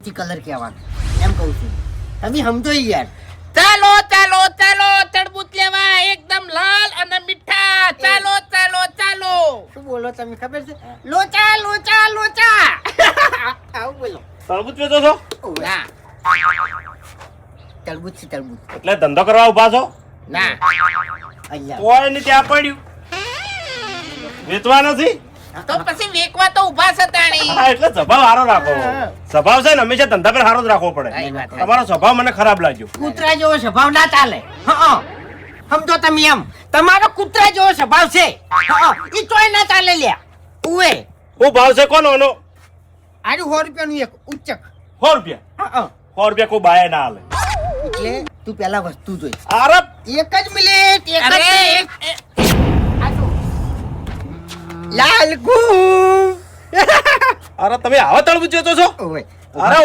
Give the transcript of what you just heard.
Colour કહેવાનું એમ કહું છું. તમે સમજો યાર. ચાલો ચાલો ચાલો તરબૂચ લેવા એકદમ લાલ અને મીઠા. ચાલો ચાલો ચાલો. શું બોલો તમે ખબર છે? લોચા લોચા લોચા આવું બોલો. તરબૂચ વેચો છો ના તરબૂચ છે તરબૂચ. એટલે ધંધો કરવા ઉભા છો? ના અહીંયા કોઈ ને ત્યાં પડ્યું વેચવા નથી. તો પછી વેકવા તો ઉભા છે તાણી. હા, એટલે સ્વભાવ સારો રાખો. સ્વભાવ છે ને હંમેશા ધંધા પર સારો જ રાખવો પડે. હા, એ વાત છે. તમારો સ્વભાવ મને ખરાબ લાગ્યો. કૂતરા જેવો સ્વભાવ ના ચાલે. હા સમજો તમે એમ. તમારો કૂતરા જેવો સ્વભાવ છે. હા ઈ તોય ના ચાલે લ્યા. ઉવે શું ભાવ છે કોનો એનો? આરું 100 રૂપિયાનું એક ઉચ્ચક. 100 રૂપિયા. હા 100 રૂપિયા કોઈ બાય ના હાલે. એટલે તું પેલા વસ્તુ જોઈ. અરે એક જ મિનિટ એક જ અરે મિનિટ. લાલ ગુ અરે તમે આવા તરબૂચ વેચો છો? ઓય અરે